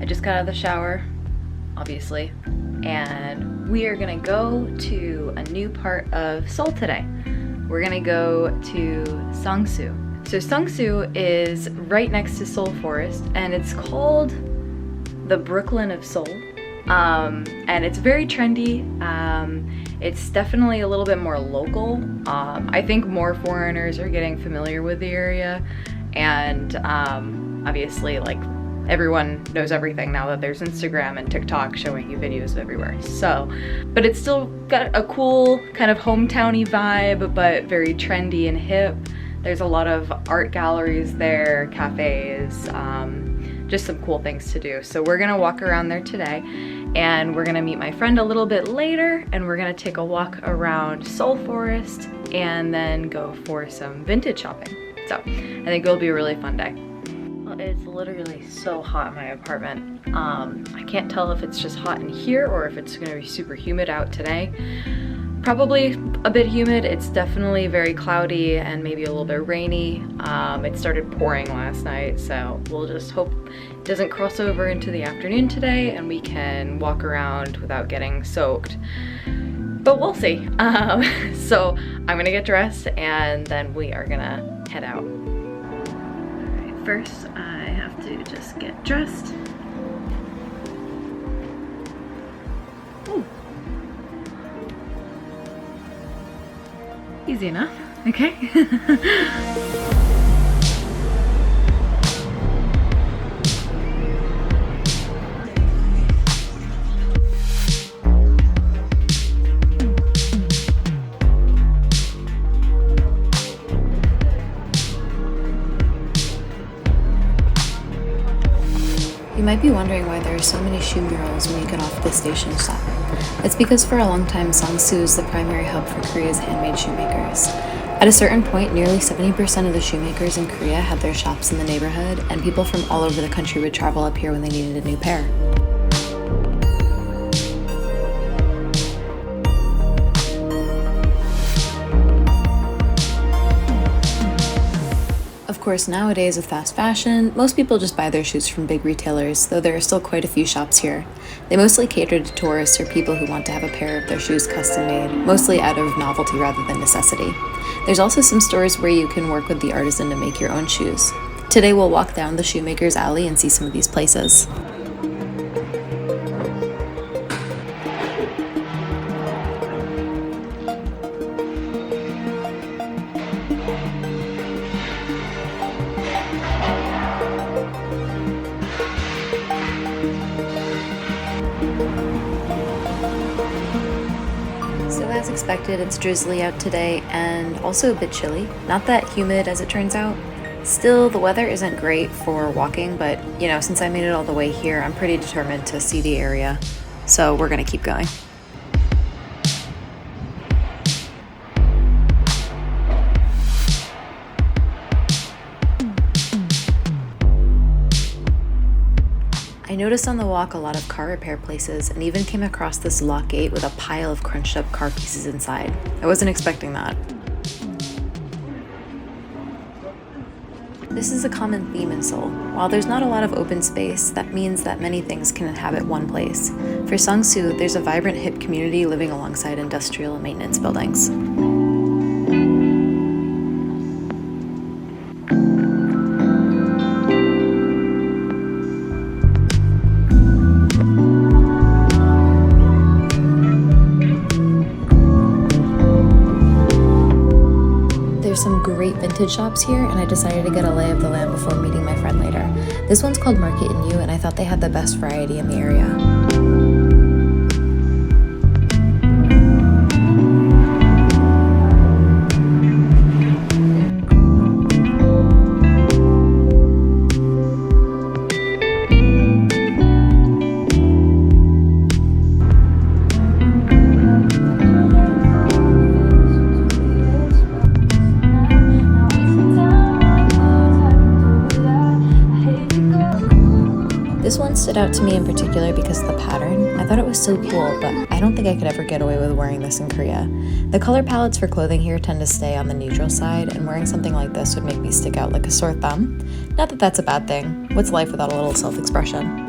just got out of the shower, obviously, and we are gonna go to a new part of Seoul today. We're gonna go to Seongsu. So Seongsu is right next to Seoul Forest, and it's called the Brooklyn of Seoul. And it's very trendy. It's definitely a little bit more local. I think more foreigners are getting familiar with the area, and obviously, like, everyone knows everything now that there's Instagram and TikTok showing you videos everywhere. So, but it's still got a cool kind of hometowny vibe, but very trendy and hip. There's a lot of art galleries there, cafes, just some cool things to do. So we're gonna walk around there today, and we're gonna meet my friend a little bit later, and we're gonna take a walk around Seoul Forest and then go for some vintage shopping. So I think it'll be a really fun day. Well, it's literally so hot in my apartment. I can't tell if it's just hot in here or if it's gonna be super humid out today. Probably a bit humid. It's definitely very cloudy and maybe a little bit rainy. It started pouring last night, so we'll just hope it doesn't cross over into the afternoon today and we can walk around without getting soaked. But we'll see. So I'm gonna get dressed and then we are gonna head out. Alright, first I have to just get dressed. Ooh. Easy enough, okay? You might be wondering why there are so many shoe murals when you get off the station stop. It's because for a long time, Seongsu is the primary hub for Korea's handmade shoemakers. At a certain point, nearly 70% of the shoemakers in Korea had their shops in the neighborhood, and people from all over the country would travel up here when they needed a new pair. Of course, nowadays with fast fashion, most people just buy their shoes from big retailers, though there are still quite a few shops here. They mostly cater to tourists or people who want to have a pair of their shoes custom made, mostly out of novelty rather than necessity. There's also some stores where you can work with the artisan to make your own shoes. Today we'll walk down the Shoemakers Alley and see some of these places. So as expected, it's drizzly out today and also a bit chilly. Not that humid as it turns out. Still, the weather isn't great for walking, but since I made it all the way here, I'm pretty determined to see the area. So we're gonna keep going. I noticed on the walk a lot of car repair places and even came across this lock gate with a pile of crunched up car pieces inside. I wasn't expecting that. This is a common theme in Seoul. While there's not a lot of open space, that means that many things can inhabit one place. For Seongsu, there's a vibrant hip community living alongside industrial and maintenance buildings. Some great vintage shops here, and I decided to get a lay of the land before meeting my friend later. This one's called Market in You, and I thought they had the best variety in the area. This one stood out to me in particular because of the pattern. I thought it was so cool, but I don't think I could ever get away with wearing this in Korea. The color palettes for clothing here tend to stay on the neutral side, and wearing something like this would make me stick out like a sore thumb. Not that that's a bad thing. What's life without a little self-expression?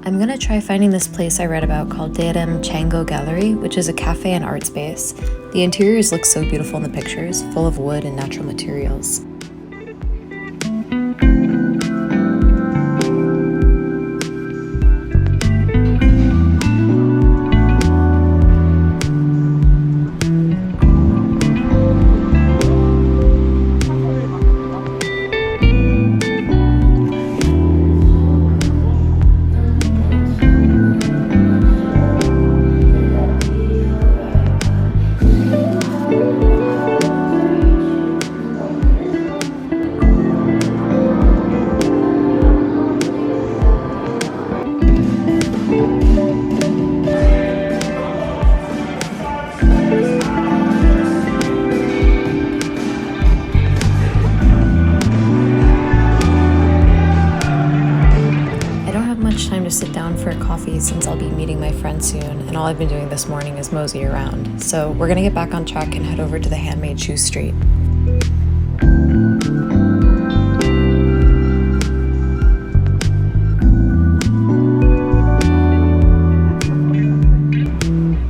I'm gonna try finding this place I read about called Daerim Chango Gallery, which is a cafe and art space. The interiors look so beautiful in the pictures, full of wood and natural materials. Time to sit down for a coffee since I'll be meeting my friend soon, and all I've been doing this morning is mosey around. So we're gonna get back on track and head over to the handmade shoe street.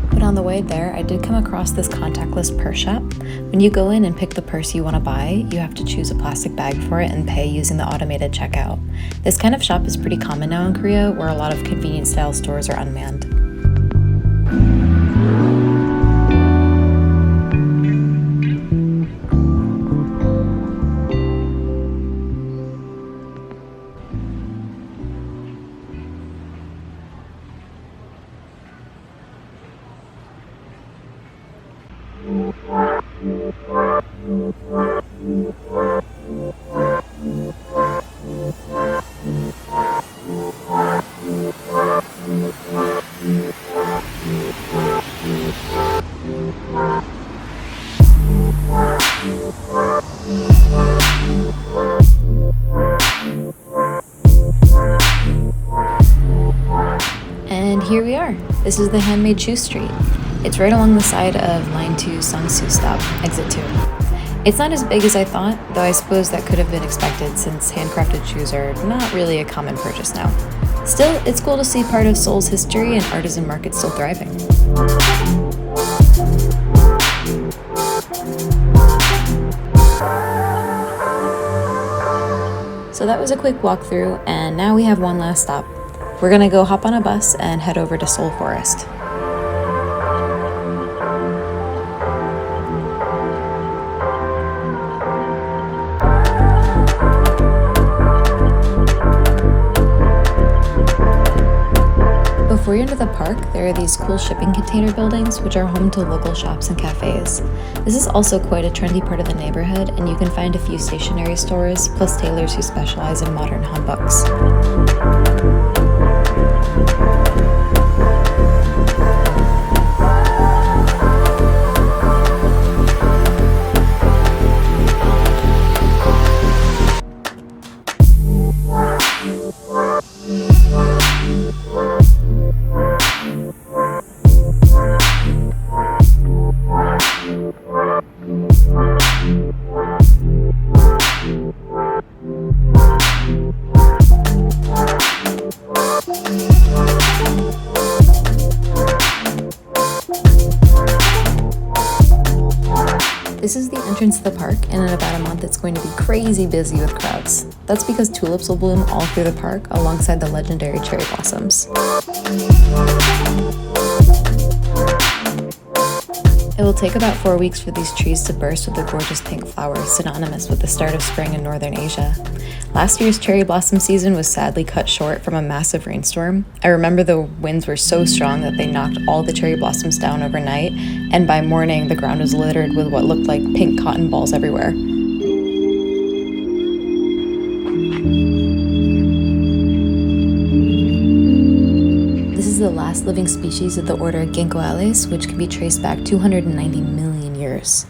But on the way there, I did come across this contactless purse shop. When you go in and pick the purse you want to buy, you have to choose a plastic bag for it and pay using the automated checkout. This kind of shop is pretty common now in Korea, where a lot of convenience style stores are unmanned. And here we are. This is the handmade shoe street. It's right along the side of line 2 Seongsu stop, exit 2. It's not as big as I thought, though I suppose that could have been expected since handcrafted shoes are not really a common purchase now. Still, it's cool to see part of Seoul's history and artisan market still thriving. So that was a quick walkthrough, and now we have one last stop. We're gonna go hop on a bus and head over to Seoul Forest. Before you enter the park, there are these cool shipping container buildings, which are home to local shops and cafes. This is also quite a trendy part of the neighborhood, and you can find a few stationery stores, plus tailors who specialize in modern hanboks. This is the entrance to the park, and in about a month it's going to be crazy busy with crowds. That's because tulips will bloom all through the park alongside the legendary cherry blossoms. It will take about 4 weeks for these trees to burst with the gorgeous pink flowers synonymous with the start of spring in northern Asia. Last year's cherry blossom season was sadly cut short from a massive rainstorm. I remember the winds were so strong that they knocked all the cherry blossoms down overnight, and by morning the ground was littered with what looked like pink cotton balls everywhere. This is the last living species of the order Ginkgoales, which can be traced back 290 million years.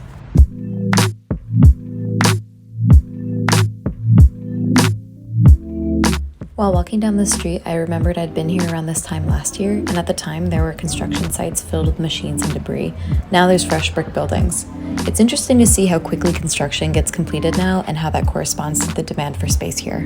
While walking down the street, I remembered I'd been here around this time last year, and at the time there were construction sites filled with machines and debris. Now there's fresh brick buildings. It's interesting to see how quickly construction gets completed now and how that corresponds to the demand for space here.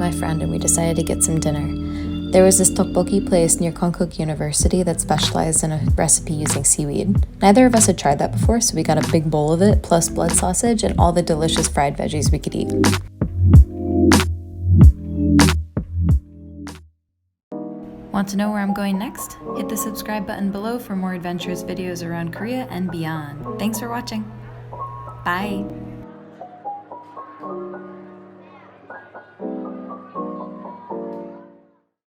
my friend and we decided to get some dinner. There was this tteokbokki place near Konkuk University that specialized in a recipe using seaweed. Neither of us had tried that before, so we got a big bowl of it, plus blood sausage and all the delicious fried veggies we could eat. Want to know where I'm going next? Hit the subscribe button below for more adventurous videos around Korea and beyond. Thanks for watching. Bye!